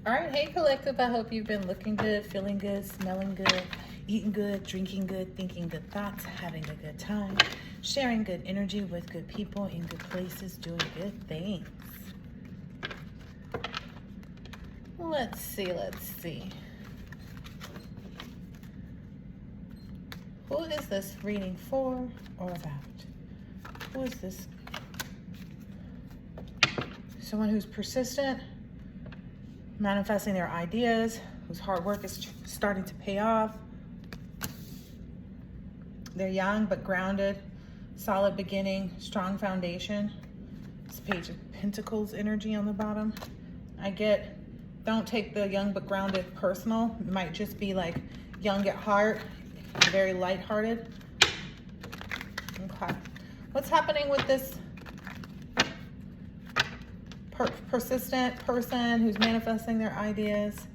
All right, hey collective, I hope you've been looking good, feeling good, smelling good, eating good, drinking good, thinking good thoughts, having a good time, sharing good energy with good people in good places, doing good things. Let's see. Who is this reading for or about? Who is this? Someone who's persistent, manifesting their ideas, whose hard work is starting to pay off. They're young but grounded, solid beginning, strong foundation. This Page of Pentacles energy on the bottom. Don't take the young but grounded personal. It might just be like young at heart, very lighthearted. Okay. What's happening with this persistent person who's manifesting their ideas,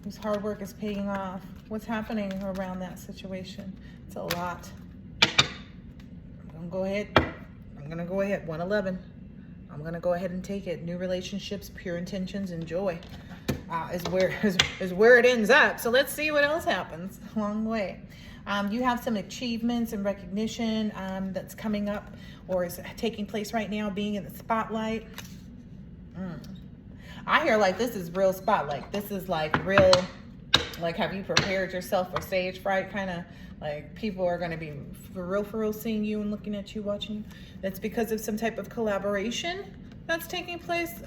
whose hard work is paying off? What's happening around that situation? It's a lot. I'm gonna go ahead. 111. I'm gonna go ahead and take it. New relationships, pure intentions, and joy is where it ends up. So let's see what else happens along the way. You have some achievements and recognition that's coming up or is taking place right now, being in the spotlight. I hear like this is real spotlight. This is like real, like have you prepared yourself for stage fright? Kind of like people are going to be for real seeing you and looking at you, watching you. That's because of some type of collaboration that's taking place.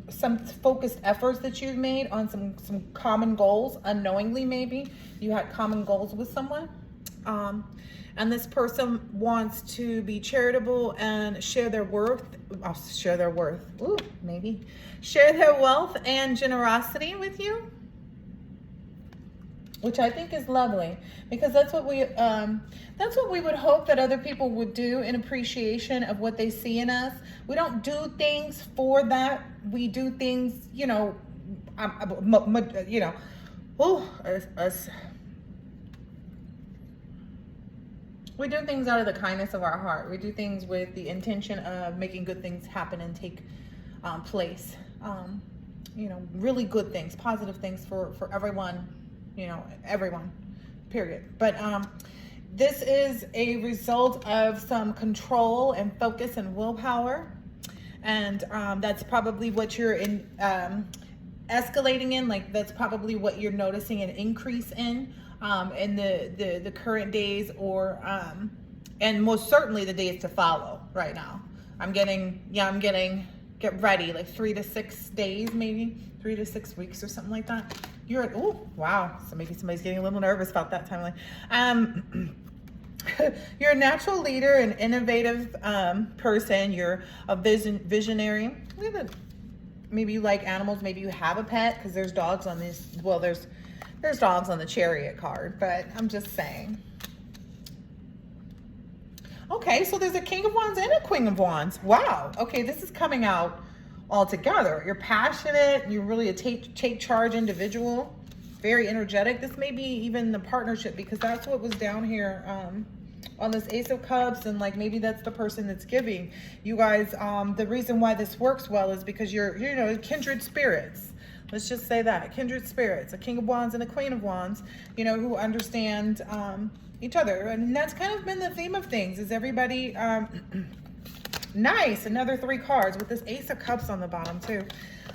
Some focused efforts that you've made on some common goals. Unknowingly, maybe you had common goals with someone. And this person wants to be charitable and share their wealth and generosity with you, which I think is lovely, because that's what we would hope that other people would do in appreciation of what they see in us. We don't do things for that. We do things, we do things out of the kindness of our heart. We do things with the intention of making good things happen and take place. Really good things, positive things for everyone, everyone, period. But this is a result of some control and focus and willpower. And that's probably what you're escalating in. Like that's probably what you're noticing an increase in the current days, or and most certainly the days to follow right now. Get ready, like 3 to 6 days, maybe 3 to 6 weeks or something like that. Oh wow, so maybe somebody's getting a little nervous about that timeline. You're a natural leader, an innovative person. You're a visionary. Maybe you like animals. Maybe you have a pet, because there's dogs on this. Well, there's dogs on the Chariot card, but I'm just saying. Okay, so there's a King of Wands and a Queen of Wands. Wow. Okay, this is coming out all together. You're passionate. You're really a take charge individual. Very energetic. This may be even the partnership, because that's what was down here on this Ace of Cups, and like maybe that's the person that's giving. You guys, the reason why this works well is because you're kindred spirits. Let's just say that. Kindred spirits, a King of Wands and a Queen of Wands, who understand each other. And that's kind of been the theme of things, is everybody, nice, another 3 cards with this Ace of Cups on the bottom too.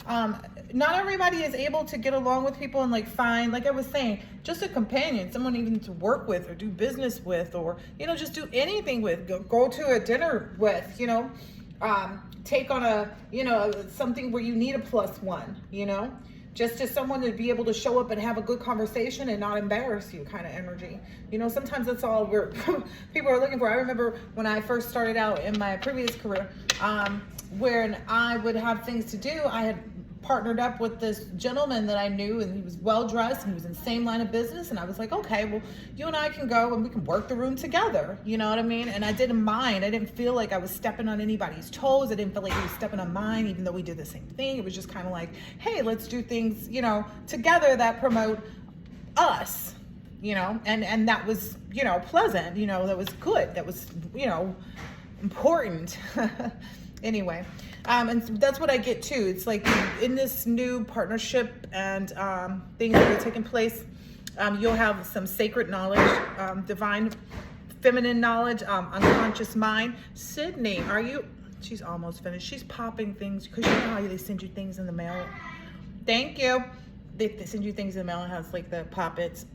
Not everybody is able to get along with people and like find, like I was saying, just a companion, someone even to work with or do business with, or, just do anything with, go to a dinner with, take on a, something where you need a +1, just as someone to be able to show up and have a good conversation and not embarrass you kind of energy. Sometimes that's all people are looking for. I remember when I first started out in my previous career, when I would have things to do, I had partnered up with this gentleman that I knew, and he was well dressed and he was in the same line of business, and I was like, okay, well, you and I can go and we can work the room together, you know what I mean? And I didn't mind. I didn't feel like I was stepping on anybody's toes. I didn't feel like he was stepping on mine, even though we did the same thing. It was just kind of like, hey, let's do things, together that promote us, and that was, pleasant, that was good, that was, important. Anyway, and that's what I get too. It's like in this new partnership and things that are taking place, you'll have some sacred knowledge, divine feminine knowledge, unconscious mind. Sydney, are you? She's almost finished. She's popping things because you know how they send you things in the mail. Thank you. They send you things in the mail and has like the pop-its.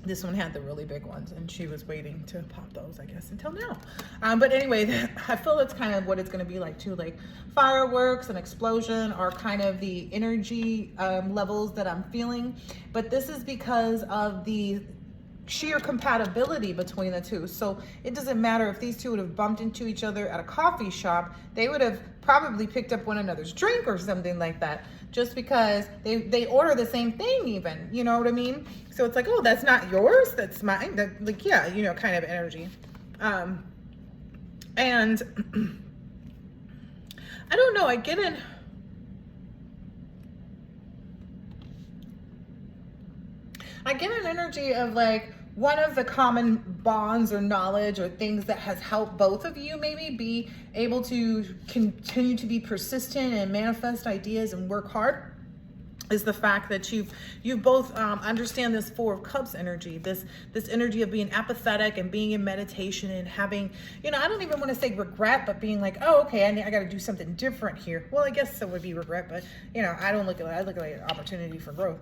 This one had the really big ones, and she was waiting to pop those, I guess, until now. But anyway, I feel that's kind of what it's going to be like too. Like fireworks and explosion are kind of the energy levels that I'm feeling. But this is because of the sheer compatibility between the two. So it doesn't matter if these two would have bumped into each other at a coffee shop, they would have probably picked up one another's drink or something like that, just because they order the same thing even, you know what I mean? So it's like, oh, that's not yours, that's mine. That, like, yeah, you know, kind of energy. And I don't know, I get an energy of like one of the common bonds or knowledge or things that has helped both of you maybe be able to continue to be persistent and manifest ideas and work hard is the fact that you both understand this Four of Cups energy, this energy of being apathetic and being in meditation and having, you know, I don't even want to say regret, but being like, oh, okay, I got to do something different here. Well, I guess it would be regret, but you know, I look at it like an opportunity for growth.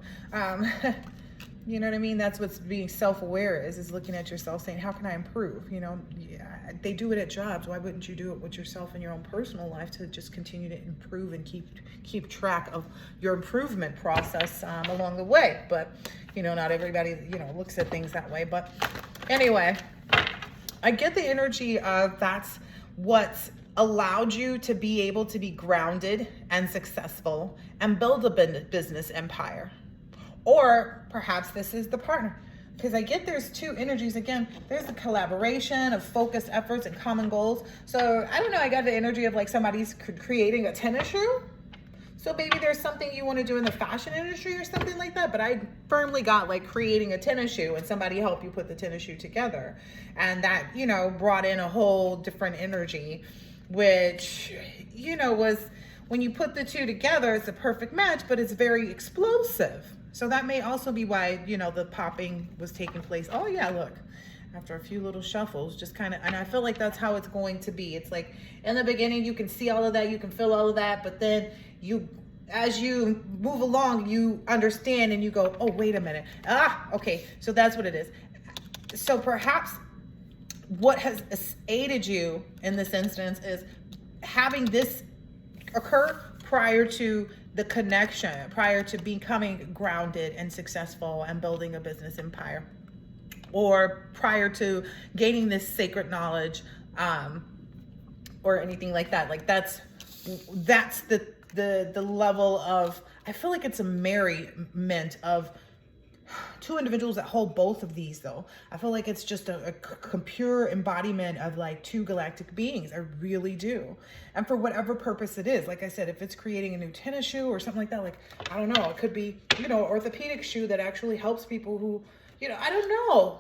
You know what I mean? That's what's being self-aware is looking at yourself saying, how can I improve? You know, yeah, they do it at jobs. Why wouldn't you do it with yourself in your own personal life to just continue to improve and keep track of your improvement process along the way? But, you know, not everybody, you know, looks at things that way. But anyway, I get the energy of that's what's allowed you to be able to be grounded and successful and build a business empire. Or perhaps this is the partner, because I get there's two energies. Again, there's the collaboration of focused efforts and common goals. So I don't know, I got the energy of like somebody's creating a tennis shoe. So maybe there's something you want to do in the fashion industry or something like that. But I firmly got like creating a tennis shoe and somebody helped you put the tennis shoe together. And that, you know, brought in a whole different energy, which, you know, was when you put the two together, it's a perfect match, but it's very explosive. So that may also be why, you know, the popping was taking place. Oh yeah, look, after a few little shuffles, just kind of, and I feel like that's how it's going to be. It's like in the beginning, you can see all of that, you can feel all of that, but then as you move along, you understand and you go, oh, wait a minute. Okay, so that's what it is. So perhaps what has aided you in this instance is having this occur prior to the connection, prior to becoming grounded and successful and building a business empire, or prior to gaining this sacred knowledge, or anything like that. Like that's the level of, I feel like it's a merriment of two individuals that hold both of these though. I feel like it's just a pure embodiment of like two galactic beings. I really do. And for whatever purpose it is, like I said, if it's creating a new tennis shoe or something like that, like, I don't know, it could be, you know, orthopedic shoe that actually helps people who, you know, I don't know.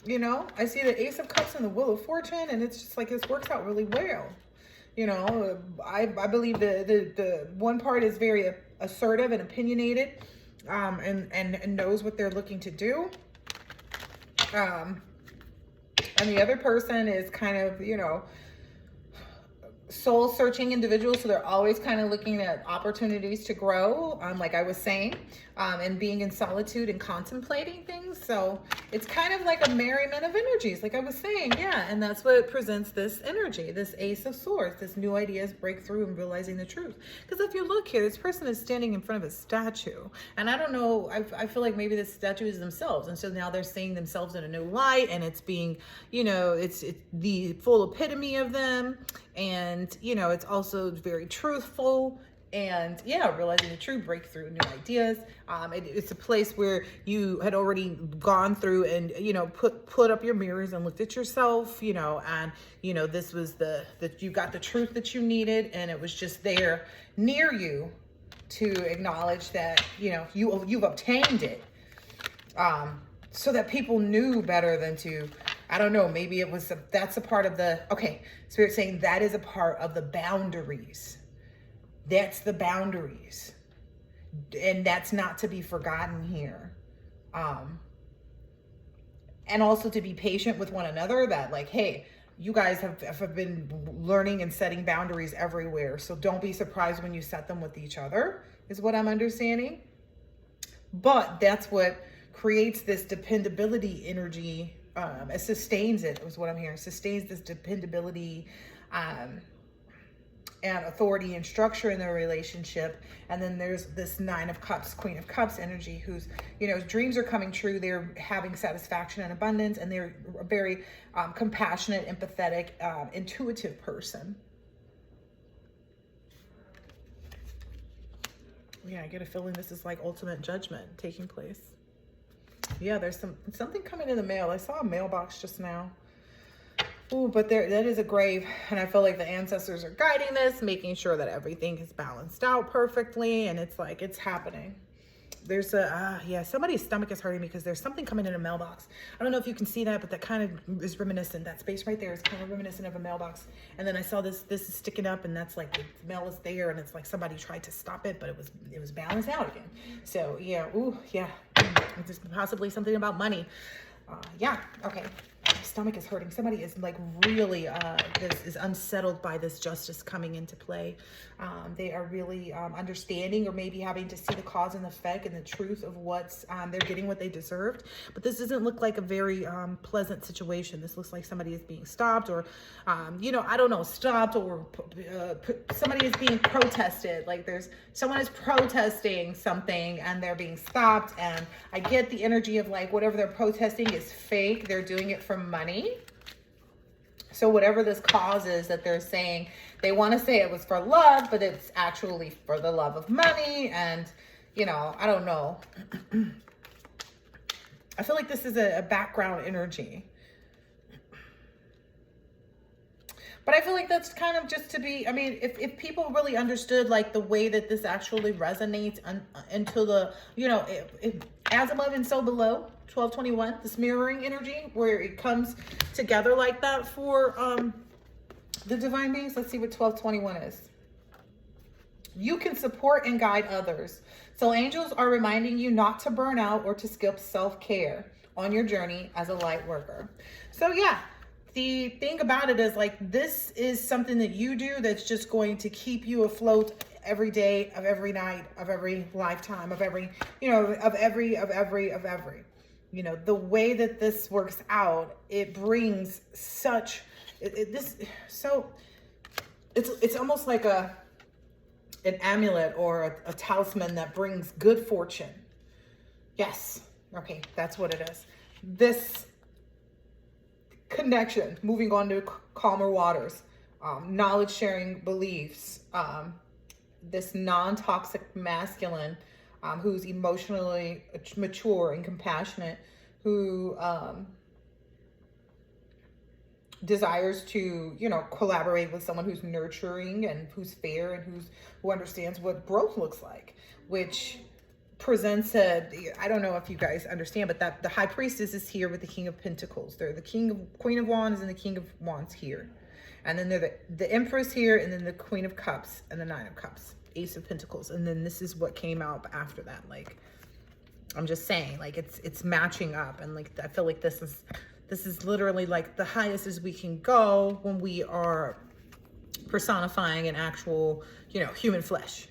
You know, I see the Ace of Cups and the Wheel of Fortune, and it's just like, this works out really well. You know, I believe the one part is very assertive and opinionated, and knows what they're looking to do. And the other person is kind of, you know, soul searching individuals. So they're always kind of looking at opportunities to grow, like I was saying, and being in solitude and contemplating things. So it's kind of like a merriment of energies, like I was saying. Yeah. And that's what presents this energy, this Ace of Swords, this new ideas, breakthrough, and realizing the truth. Because if you look here, this person is standing in front of a statue, and I don't know, I feel like maybe this statue is themselves. And so now they're seeing themselves in a new light, and it's being, you know, it's the full epitome of them. And, you know, it's also very truthful, and yeah, realizing the truth, breakthrough, new ideas. It's a place where you had already gone through and, you know, put up your mirrors and looked at yourself, you know, and, you know, this was that you got the truth that you needed, and it was just there near you to acknowledge that, you know, you've obtained it, so that people knew better than to I don't know, maybe it was, that's a part of the, okay, Spirit saying that is a part of the boundaries. That's the boundaries. And that's not to be forgotten here. And also to be patient with one another, that like, hey, you guys have been learning and setting boundaries everywhere. So don't be surprised when you set them with each other, is what I'm understanding. But that's what creates this dependability energy. It sustains it, is what I'm hearing. Sustains this dependability and authority and structure in their relationship. And then there's this 9 of Cups, Queen of Cups energy, who's, you know, dreams are coming true. They're having satisfaction and abundance, and they're a very compassionate, empathetic, intuitive person. Yeah, I get a feeling this is like ultimate judgment taking place. Yeah, there's something coming in the mail. I saw a mailbox just now. Ooh, but that is a grave, and I feel like the ancestors are guiding this, making sure that everything is balanced out perfectly, and it's like, it's happening. There's a, yeah, somebody's stomach is hurting because there's something coming in a mailbox. I don't know if you can see that, but that kind of is reminiscent. That space right there is kind of reminiscent of a mailbox. And then I saw this is sticking up, and that's like the mail is there, and it's like somebody tried to stop it, but it was balanced out again. So yeah, ooh, yeah, it's possibly something about money. Yeah, okay. My stomach is hurting. Somebody is like really is unsettled by this justice coming into play. They are really understanding, or maybe having to see the cause and effect and the truth of what's they're getting what they deserved. But this doesn't look like a very pleasant situation. This looks like somebody is being stopped, or you know, I don't know, stopped, or somebody is being protested. Like someone is protesting something and they're being stopped. And I get the energy of like whatever they're protesting is fake. They're doing it for money. So whatever this cause is that they're saying, they want to say it was for love, but it's actually for the love of money. And, you know, I don't know. I feel like this is a background energy. But I feel like that's kind of just to be, I mean, if people really understood like the way that this actually resonates into the, you know, as above and so below, 1221, this mirroring energy, where it comes together like that for the divine beings. Let's see what 1221 is. You can support and guide others. So angels are reminding you not to burn out or to skip self-care on your journey as a light worker. So yeah, the thing about it is like, this is something that you do that's just going to keep you afloat every day of every night of every lifetime of every, you know, of every, you know, the way that this works out, it brings such, so it's almost like an amulet or a talisman that brings good fortune. Yes. Okay. That's what it is. This connection, moving on to calmer waters, knowledge sharing beliefs, this non-toxic masculine, who's emotionally mature and compassionate, who desires to, you know, collaborate with someone who's nurturing and who's fair and who understands what growth looks like, which presents I don't know if you guys understand, but that the High Priestess is here with the King of Pentacles. They're the Queen of Wands and the King of Wands here. And then they're the Empress here, and then the Queen of Cups and the 9 of Cups, Ace of Pentacles. And then this is what came out after that. Like, I'm just saying, like, it's matching up. And like, I feel like this is literally like the highest as we can go when we are personifying an actual, you know, human flesh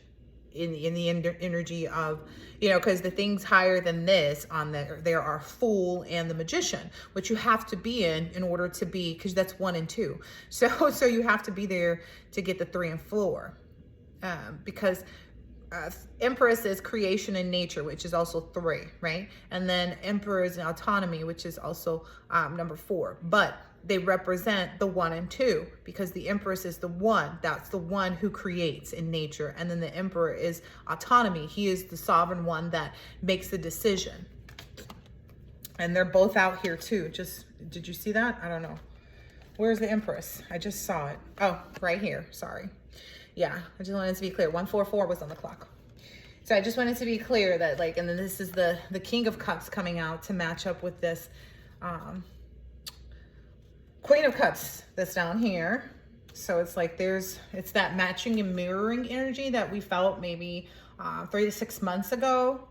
in the energy of, you know, because the things higher than this on there are Fool and the Magician, which you have to be in order to be, because that's 1 and 2. So you have to be there to get the 3 and 4, because Empress is creation and nature, which is also 3, right? And then Emperor is autonomy, which is also number 4. But they represent the 1 and 2, because the Empress is the 1. That's the one who creates in nature. And then the Emperor is autonomy. He is the sovereign one that makes the decision. And they're both out here too. Did you see that? I don't know. Where's the Empress? I just saw it. Oh, right here. Sorry. Yeah, I just wanted to be clear. 144 was on the clock. So I just wanted to be clear that, like, and then this is the King of Cups coming out to match up with this Queen of Cups that's down here. So it's like it's that matching and mirroring energy that we felt maybe 3 to 6 months ago,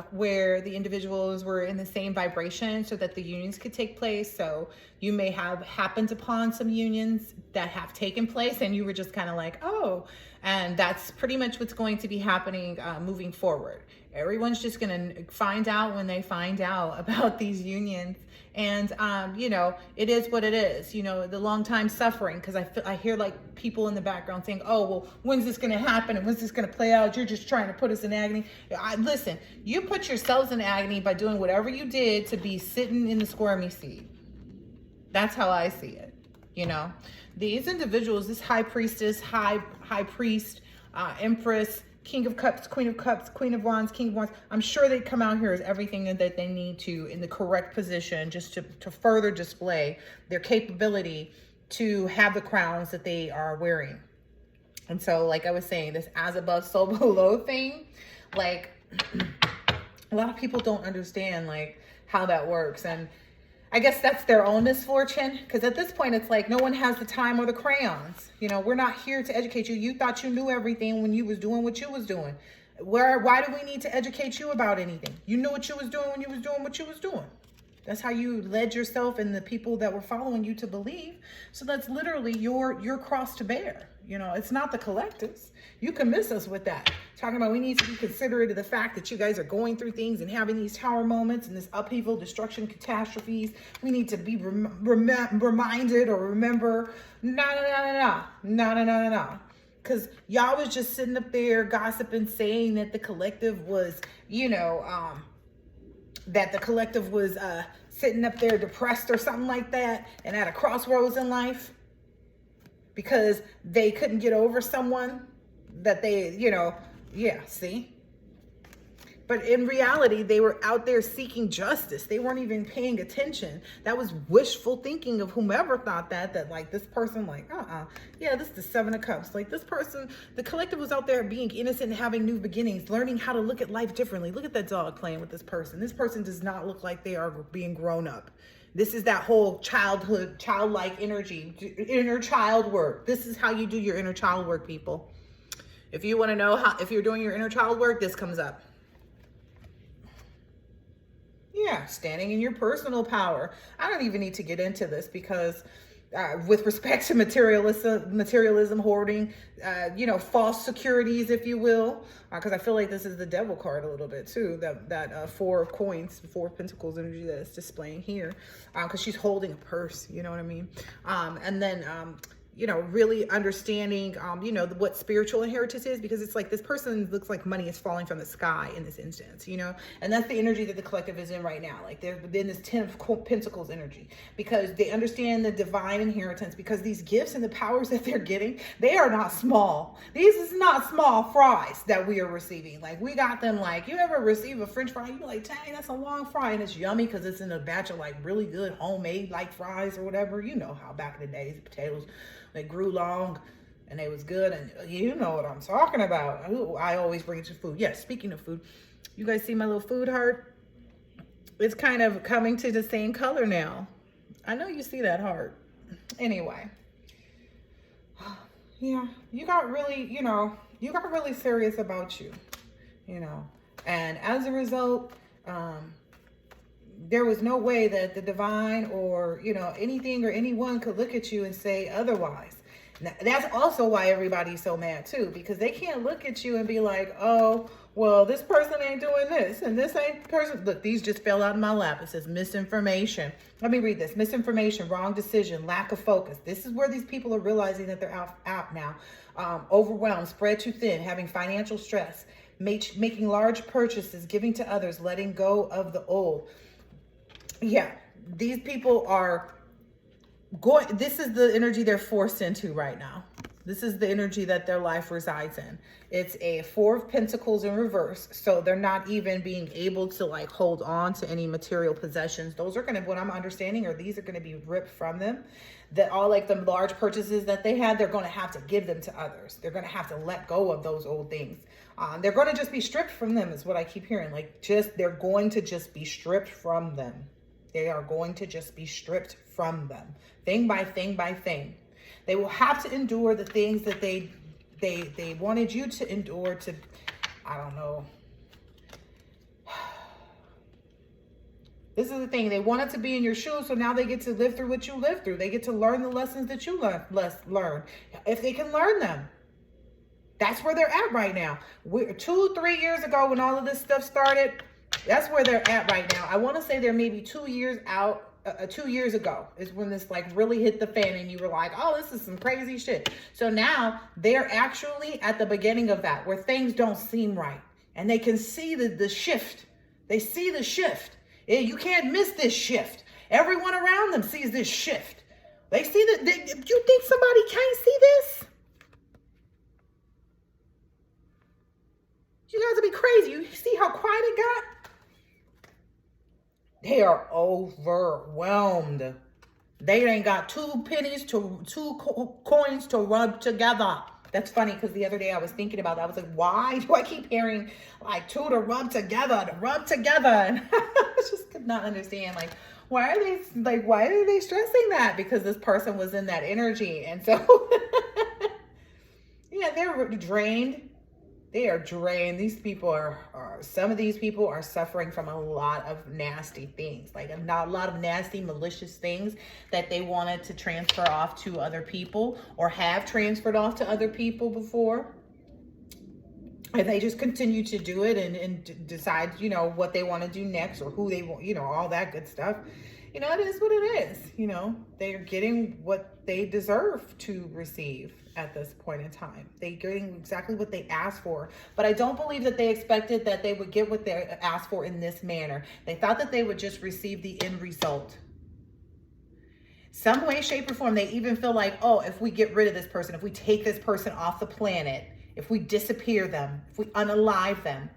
where the individuals were in the same vibration so that the unions could take place. So you may have happened upon some unions that have taken place and you were just kind of like, oh, and that's pretty much what's going to be happening moving forward. Everyone's just going to find out when they find out about these unions. And, you know, it is what it is, you know, the long time suffering, because I hear like people in the background saying, oh, well, when's this going to happen? And when's this going to play out? You're just trying to put us in agony. Listen, you put yourselves in agony by doing whatever you did to be sitting in the squirmy seat. That's how I see it. You know, these individuals, this high priestess, high priest, empress, King of Cups, Queen of Cups, Queen of Wands, King of Wands. I'm sure they come out here as everything that they need to in the correct position, just to further display their capability to have the crowns that they are wearing. And so, like I was saying, this as above, so below thing, like a lot of people don't understand like how that works. And I guess that's their own misfortune, because at this point, it's like no one has the time or the crayons. You know, we're not here to educate you. You thought you knew everything when you was doing what you was doing. Why do we need to educate you about anything? You knew what you was doing when you was doing what you was doing. That's how you led yourself and the people that were following you to believe. So that's literally your cross to bear. You know, it's not the collectives. You can miss us with that. Talking about we need to be considerate of the fact that you guys are going through things and having these tower moments and this upheaval, destruction, catastrophes. We need to be reminded or remember, no. Because y'all was just sitting up there gossiping, saying that the collective was, you know, that the collective was sitting up there depressed or something like that and at a crossroads in life because they couldn't get over someone that they, you know, yeah, see? But in reality, they were out there seeking justice. They weren't even paying attention. That was wishful thinking of whomever thought that like this person, like, yeah, this is the Seven of Cups. Like this person, the collective was out there being innocent and having new beginnings, learning how to look at life differently. Look at that dog playing with this person. This person does not look like they are being grown up. This is that whole childhood, childlike energy, inner child work. This is how you do your inner child work, people. If you want to know if you're doing your inner child work, this comes up. Yeah, standing in your personal power. I don't even need to get into this because with respect to materialism, hoarding, you know, false securities, if you will, because I feel like this is the devil card a little bit too, that Four of Coins, Four of Pentacles energy that is displaying here, because she's holding a purse, you know what I mean? And then, you know, really understanding, you know, what spiritual inheritance is, because it's like this person looks like money is falling from the sky in this instance, you know, and that's the energy that the collective is in right now. Like they're within this 10 of Pentacles energy, because they understand the divine inheritance, because these gifts and the powers that they're getting, they are not small. These is not small fries that we are receiving. Like we got them, like you ever receive a French fry, you're like, dang, that's a long fry, and it's yummy because it's in a batch of like really good homemade like fries or whatever. You know how back in the days, potatoes, they grew long and they was good, and you know what I'm talking about. Ooh, I always bring it to food. Yes, speaking of food, you guys see my little food heart? It's kind of coming to the same color now. I know you see that heart. Anyway, yeah, you got really, you know, you got really serious about you, you know, and as a result, there was no way that the divine or, you know, anything or anyone could look at you and say otherwise. Now, that's also why everybody's so mad too, because they can't look at you and be like, oh, well, this person ain't doing this and this ain't person. Look, these just fell out of my lap. It says misinformation. Let me read this. Misinformation, wrong decision, lack of focus. This is where these people are realizing that they're out now. Overwhelmed, spread too thin, having financial stress, making large purchases, giving to others, letting go of the old. Yeah, these people are going, this is the energy they're forced into right now. This is the energy that their life resides in. It's a Four of Pentacles in reverse. So they're not even being able to like hold on to any material possessions. Those are going to, what I'm understanding, or these are going to be ripped from them. That all like the large purchases that they had, they're going to have to give them to others. They're going to have to let go of those old things. They're going to just be stripped from them is what I keep hearing. Like they're going to just be stripped from them. They are going to just be stripped from them, thing by thing by thing. They will have to endure the things that they wanted you to endure to, I don't know. This is the thing. They wanted to be in your shoes, so now they get to live through what you lived through. They get to learn the lessons that you learned, if they can learn them. That's where they're at right now. 2-3 years ago, when all of this stuff started, that's where they're at right now. I want to say they're maybe 2 years out. 2 years ago is when this like really hit the fan, and you were like, oh, this is some crazy shit. So now they're actually at the beginning of that, where things don't seem right, and they can see the shift. They see the shift. You can't miss this shift. Everyone around them sees this shift. They see that. You think somebody can't see this? You guys would be crazy. You see how quiet it got? They are overwhelmed. They ain't got two coins to rub together. That's funny, because the other day I was thinking about that. I was like, why do I keep hearing like two to rub together, And I just could not understand, like, why are they stressing that? Because this person was in that energy. And so, yeah, they're drained. They are drained. These people some of these people are suffering from a lot of nasty things, like a lot of nasty, malicious things that they wanted to transfer off to other people, or have transferred off to other people before. And they just continue to do it and decide, what they want to do next, or who they want, all that good stuff. It is what it is. They're getting what they deserve to receive at this point in time. They're getting exactly what they asked for. But I don't believe that they expected that they would get what they asked for in this manner. They thought that they would just receive the end result. Some way, shape, or form, they even feel like, oh, if we get rid of this person, if we take this person off the planet, if we disappear them, if we unalive them,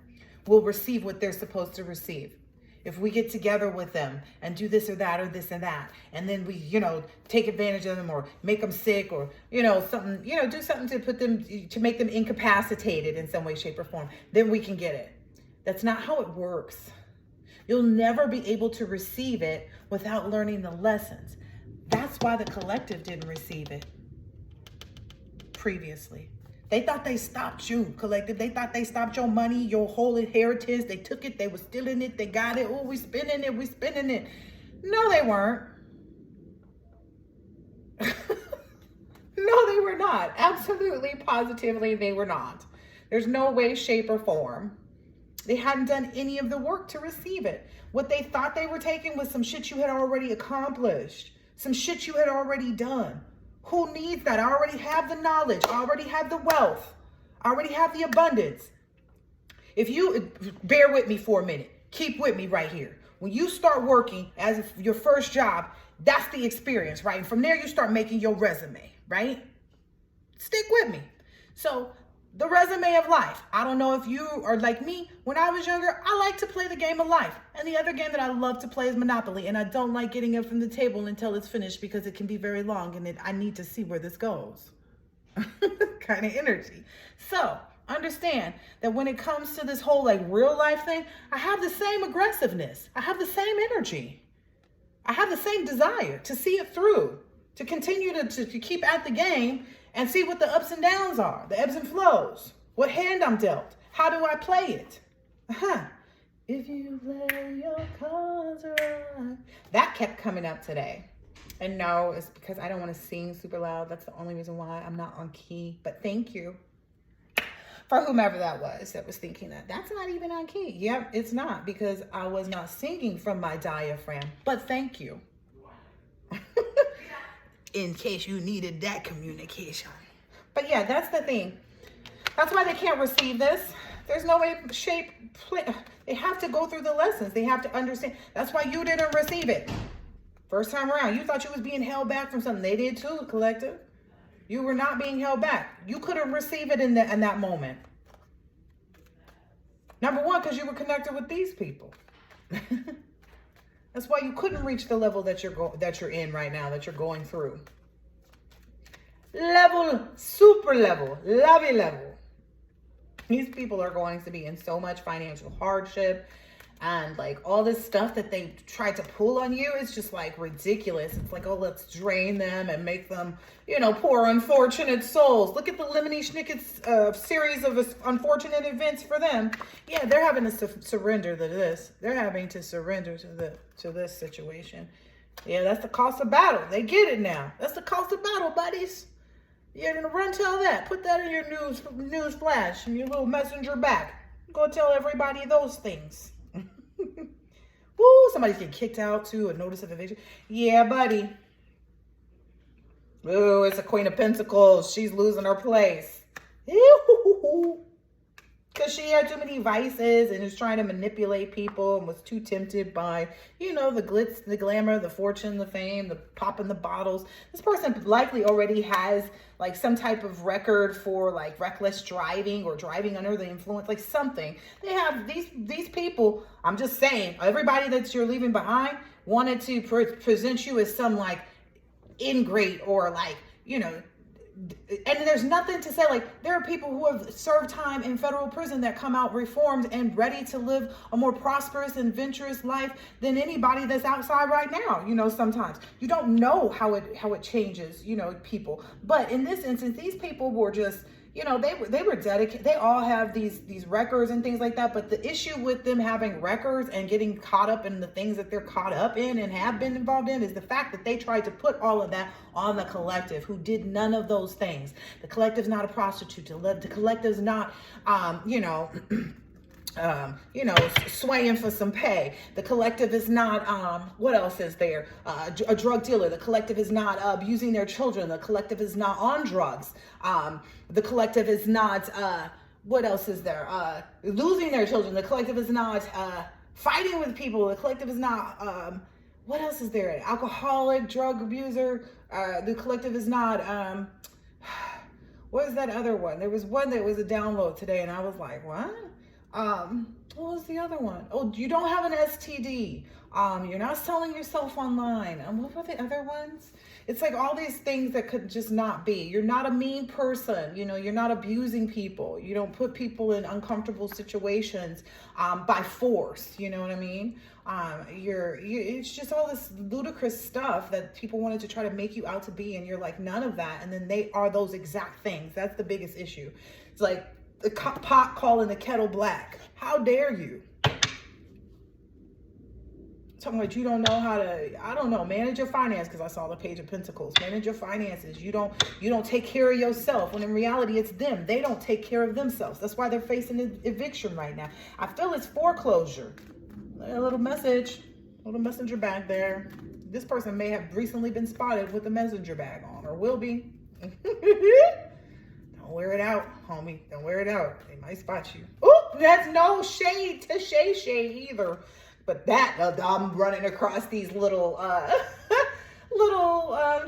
we'll receive what they're supposed to receive. If we get together with them and do this or that or this and that, and then we, take advantage of them, or make them sick, or, something, do something to put them, to make them incapacitated in some way, shape, or form, then we can get it. That's not how it works. You'll never be able to receive it without learning the lessons. That's why the collective didn't receive it previously. They thought they stopped you, collective. They thought they stopped your money, your whole inheritance. They took it. They were stealing it. They got it. Oh, we spending it. No, they weren't. No, they were not. Absolutely, positively, they were not. There's no way, shape, or form. They hadn't done any of the work to receive it. What they thought they were taking was some shit you had already accomplished, some shit you had already done. Who needs that? I already have the knowledge. I already have the wealth. I already have the abundance. If you bear with me for a minute, keep with me right here. When you start working as your first job, that's the experience, right? And from there, you start making your resume, right? Stick with me. So the resume of life. I don't know if you are like me. When I was younger, I like to play the game of life. And the other game that I love to play is Monopoly. And I don't like getting up from the table until it's finished, because it can be very long, and I need to see where this goes. Kind of energy. So understand that when it comes to this whole like real life thing, I have the same aggressiveness. I have the same energy. I have the same desire to see it through, to continue to keep at the game and see what the ups and downs are, the ebbs and flows, what hand I'm dealt, how do I play it? If you play your cards right. That kept coming up today. And no, it's because I don't want to sing super loud. That's the only reason why I'm not on key. But thank you for whomever that was thinking that. That's not even on key. Yep, it's not, because I was not singing from my diaphragm. But thank you. In case you needed that communication. But yeah, that's the thing. That's why they can't receive this. There's no way, shape, they have to go through the lessons. They have to understand. That's why you didn't receive it. First time around, you thought you was being held back from something. They did too, collective. You were not being held back. You couldn't receive it in that moment. Number one, because you were connected with these people. That's why you couldn't reach the level that you're in right now, that you're going through. Level, super level, lovey level. These people are going to be in so much financial hardship. And like all this stuff that they tried to pull on you is just like ridiculous. It's like, oh, let's drain them and make them, poor unfortunate souls. Look at the Lemony Snicket's series of unfortunate events for them. Yeah, they're having to surrender to this. They're having to surrender to this situation. Yeah, that's the cost of battle. They get it now. That's the cost of battle, buddies. You're gonna run tell that. Put that in your news flash and your little messenger back. Go tell everybody those things. Woo, somebody's getting kicked out too, a notice of eviction. Yeah, buddy. Ooh, it's a Queen of Pentacles. She's losing her place. Because she had too many vices and was trying to manipulate people and was too tempted by, the glitz, the glamour, the fortune, the fame, the popping the bottles. This person likely already has like some type of record for like reckless driving or driving under the influence, like something. They have these people, I'm just saying, everybody that you're leaving behind wanted to present you as some like ingrate or like, and there's nothing to say. Like, there are people who have served time in federal prison that come out reformed and ready to live a more prosperous and venturous life than anybody that's outside right now. Sometimes you don't know how it changes, people. But in this instance, these people were just, they were dedicated. They all have these records and things like that. But the issue with them having records and getting caught up in the things that they're caught up in and have been involved in is the fact that they tried to put all of that on the collective, who did none of those things. The collective's not a prostitute. The collective's not, swaying for some pay. The collective is not, what else is there? A drug dealer. The collective is not abusing their children. The collective is not on drugs. The collective is not, what else is there? Losing their children. The collective is not fighting with people. The collective is not, what else is there? Alcoholic, drug abuser. The collective is not, what is that other one? There was one that was a download today and I was like, what? What was the other one? Oh, you don't have an STD. You're not selling yourself online. What were the other ones? It's like all these things that could just not be. You're not a mean person. You're not abusing people. You don't put people in uncomfortable situations by force. You know what I mean? It's just all this ludicrous stuff that people wanted to try to make you out to be, and you're like none of that. And then they are those exact things. That's the biggest issue. It's like the pot calling the kettle black. How dare you? Talking about you don't know how to, I don't know, manage your finance, because I saw the Page of Pentacles. Manage your finances. You don't take care of yourself, when in reality it's them. They don't take care of themselves. That's why they're facing eviction right now. I feel it's foreclosure. A little message, little messenger bag there. This person may have recently been spotted with a messenger bag on, or will be. Don't wear it out, homie. Don't wear it out. They might spot you. Oh, that's no shade to Shay either. But that, I'm running across these little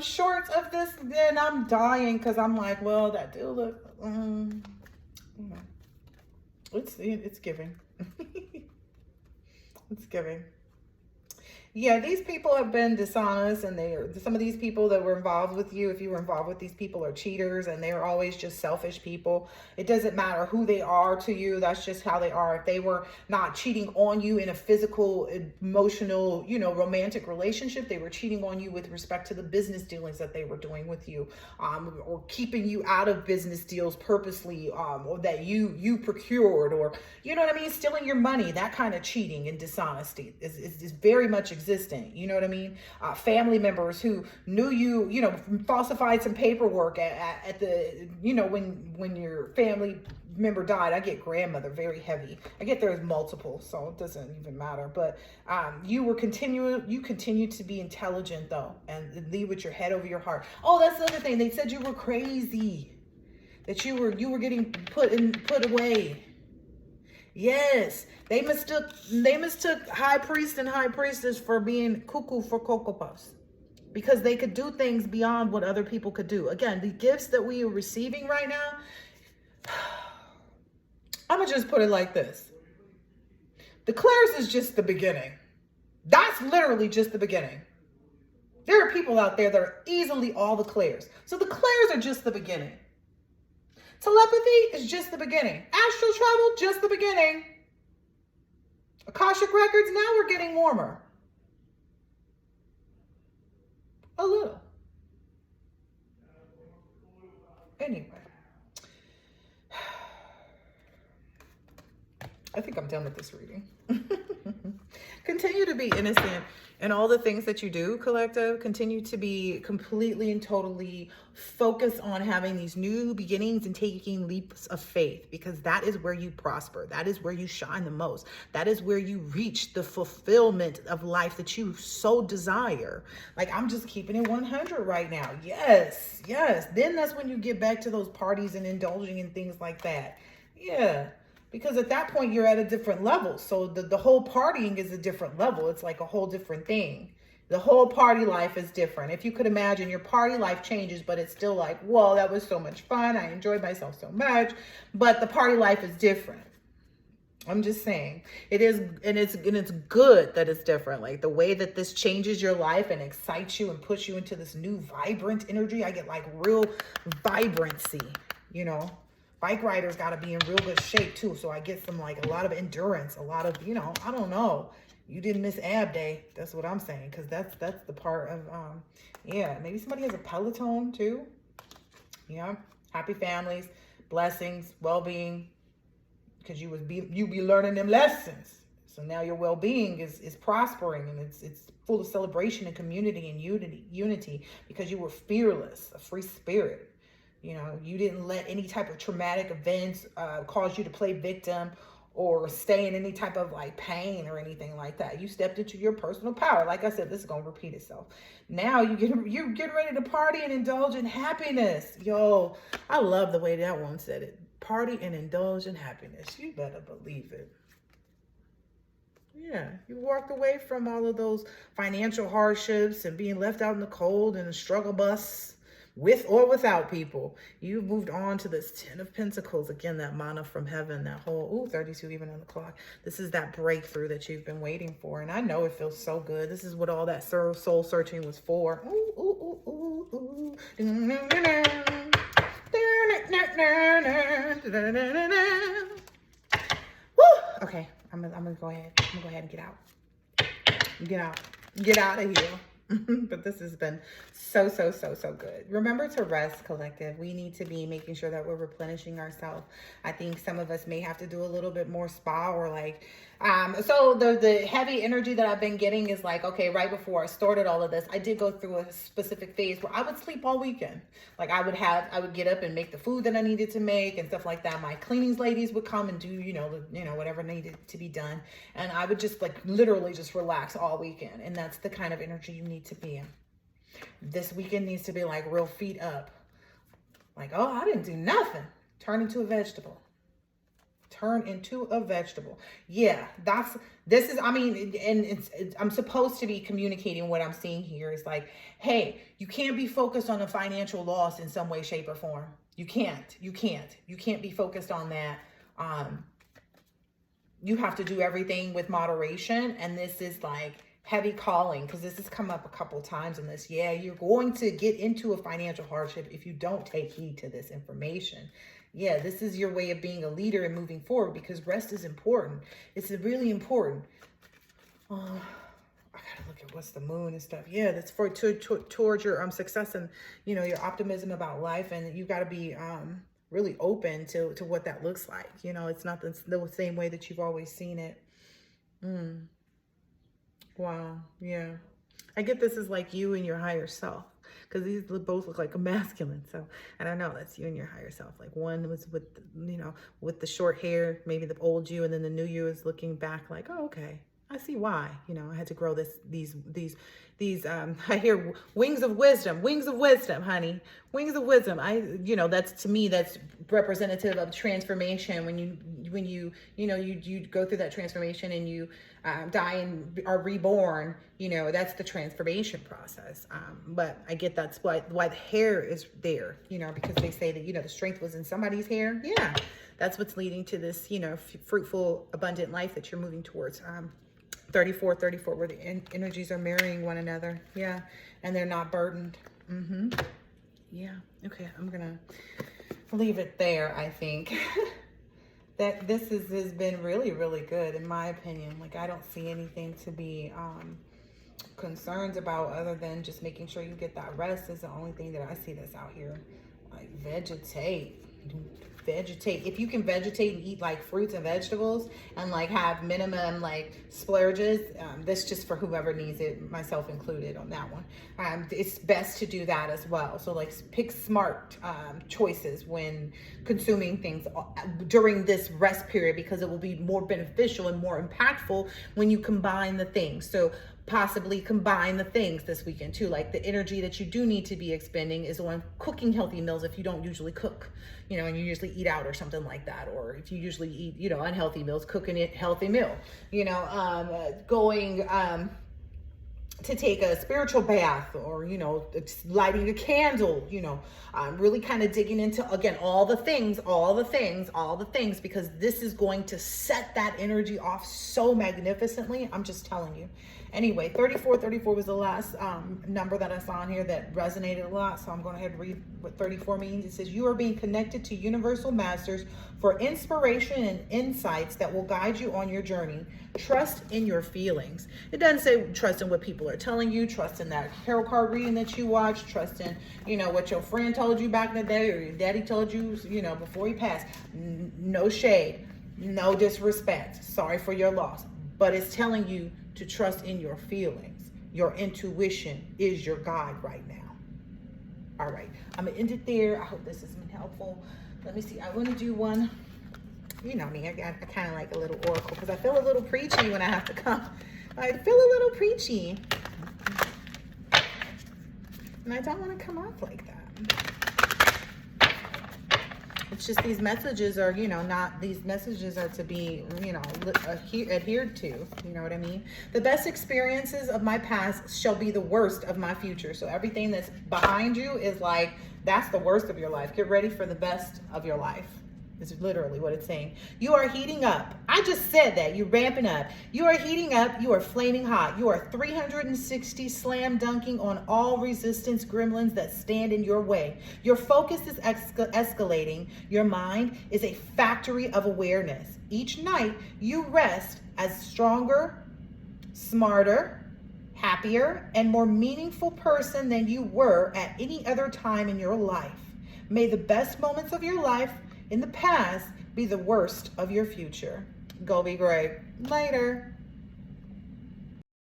shorts of this, and I'm dying because I'm like, well, that do look, it's giving. It's giving. Yeah, these people have been dishonest, and some of these people that were involved with you, if you were involved with these people, are cheaters, and they are always just selfish people. It doesn't matter who they are to you. That's just how they are. If they were not cheating on you in a physical, emotional, romantic relationship, they were cheating on you with respect to the business dealings that they were doing with you, or keeping you out of business deals purposely, or that you procured, or, stealing your money. That kind of cheating and dishonesty is very much existent. You know what I mean? Family members who knew you, falsified some paperwork at the, when your family member died. I get grandmother very heavy. I get there's multiple, so it doesn't even matter. But you continue to be intelligent though, and lead with your head over your heart. Oh, that's the other thing. They said you were crazy, that you were getting put away. Yes, they mistook high priest and high priestess for being cuckoo for Cocoa Puffs, because they could do things beyond what other people could do. Again, the gifts that we are receiving right now, I'm gonna just put it like this. The Clairs is just the beginning. That's literally just the beginning. There are people out there that are easily all the Clairs. So the Clairs are just the beginning. Telepathy is just the beginning. Astral travel, just the beginning. Akashic records, now we're getting warmer. A little. Anyway. I think I'm done with this reading. Continue to be innocent in all the things that you do, collective. Continue to be completely and totally focused on having these new beginnings and taking leaps of faith, because that is where you prosper. That is where you shine the most. That is where you reach the fulfillment of life that you so desire. Like, I'm just keeping it 100 right now. Yes, yes. Then that's when you get back to those parties and indulging in things like that. Yeah. Because at that point, you're at a different level. So the whole partying is a different level. It's like a whole different thing. The whole party life is different. If you could imagine, your party life changes, but it's still like, whoa, that was so much fun. I enjoyed myself so much. But the party life is different. I'm just saying. It is, and it's good that it's different. Like, the way that this changes your life and excites you and puts you into this new vibrant energy. I get like real vibrancy, you know. Bike riders got to be in real good shape too. So I get some, like, a lot of endurance, a lot of, you know, I don't know. You didn't miss ab day. That's what I'm saying. Cause that's the part of, yeah, maybe somebody has a Peloton too. Yeah. Happy families, blessings, well-being, because you be learning them lessons. So now your well-being is prospering, and it's full of celebration and community and unity because you were fearless, a free spirit. You know, you didn't let any type of traumatic events cause you to play victim or stay in any type of like pain or anything like that. You stepped into your personal power. Like I said, this is going to repeat itself. Now you're getting ready to party and indulge in happiness. Yo, I love the way that one said it. Party and indulge in happiness. You better believe it. Yeah, you walked away from all of those financial hardships and being left out in the cold in a struggle bus. With or without people, you've moved on to this 10 of Pentacles. Again, that mana from heaven, that whole, 32 even on the clock. This is that breakthrough that you've been waiting for. And I know it feels so good. This is what all that soul searching was for. Ooh, ooh, ooh, ooh, ooh. Woo! Okay, I'm gonna go ahead. I'm gonna go ahead and get out. Get out of here. But this has been so good. Remember to rest, collective. We need to be making sure that we're replenishing ourselves. I think some of us may have to do a little bit more spa or like, so the heavy energy that I've been getting is like, okay, right before I started all of this, I did go through a specific phase where I would sleep all weekend. Like I would get up and make the food that I needed to make and stuff like that. My cleanings ladies would come and do, whatever needed to be done. And I would just like literally just relax all weekend. And that's the kind of energy you need to be in. This weekend needs to be like real feet up. Like, oh, I didn't do nothing. Turn into a vegetable. Yeah, I'm supposed to be communicating what I'm seeing here is like, hey, you can't be focused on a financial loss in some way, shape, or form. You can't be focused on that. You have to do everything with moderation. And this is like heavy calling, because this has come up a couple times in this. Yeah, you're going to get into a financial hardship if you don't take heed to this information. Yeah, this is your way of being a leader and moving forward, because rest is important. It's really important. I gotta look at what's the moon and stuff. Yeah, that's for towards your success and your optimism about life, and you got to be really open to what that looks like. It's not the same way that you've always seen it. Wow. Yeah, I get this is like you and your higher self. Because these both look like a masculine. So I don't know, that's you and your higher self. Like one was with, with the short hair, maybe the old you, and then the new you is looking back like, oh, okay, I see why. I had to grow these I hear wings of wisdom, honey, wings of wisdom. That's, to me, that's representative of transformation. When you go through that transformation and you die and are reborn, that's the transformation process. But I get that's why the hair is there, because they say that, the strength was in somebody's hair. Yeah, that's what's leading to this, fruitful, abundant life that you're moving towards. 34, where the energies are marrying one another. Yeah, and they're not burdened. Yeah, okay, I'm gonna leave it there, I think. that has been really, really good in my opinion. Like, I don't see anything to be concerned about other than just making sure you get that rest is the only thing that I see that's out here. Like, vegetate. If you can vegetate and eat like fruits and vegetables and like have minimum like splurges, that's just for whoever needs it, myself included on that one. It's best to do that as well. So like pick smart choices when consuming things during this rest period, because it will be more beneficial and more impactful when you combine the things. So possibly combine the things this weekend too. Like, the energy that you do need to be expending is on cooking healthy meals if you don't usually cook, you know, and you usually eat out or something like that. Or if you usually eat, you know, unhealthy meals, cooking it healthy meal, you know, going to take a spiritual bath, or, you know, lighting a candle, you know, really kind of digging into, again, all the things, because this is going to set that energy off so magnificently. I'm just telling you. Anyway, 34 was the last number that I saw on here that resonated a lot. So I'm going ahead and read what 34 means. It says, you are being connected to universal masters for inspiration and insights that will guide you on your journey. Trust in your feelings. It doesn't say trust in what people are telling you, trust in that tarot card reading that you watched, trust in, you know, what your friend told you back in the day, or your daddy told you, you know, before he passed. No shade, no disrespect. Sorry for your loss. But it's telling you to trust in your feelings. Your intuition is your guide right now. All right, I'm gonna end it there. I hope this has been helpful. Let me see, I want to do one. You know me, I kind of like a little oracle, because I feel a little preachy when I have to come. I feel a little preachy. And I don't want to come off like that. It's just these messages are, you know, these messages are to be, you know, adhered to. You know what I mean? The best experiences of my past shall be the worst of my future. So everything that's behind you is like, that's the worst of your life. Get ready for the best of your life. Is literally what it's saying. You are heating up. I just said that. You're ramping up. You are heating up. You are flaming hot. You are 360 slam dunking on all resistance gremlins that stand in your way. Your focus is escalating. Your mind is a factory of awareness. Each night you rest as stronger, smarter, happier, and more meaningful person than you were at any other time in your life. May the best moments of your life in the past be the worst of your future. Go be great. Later.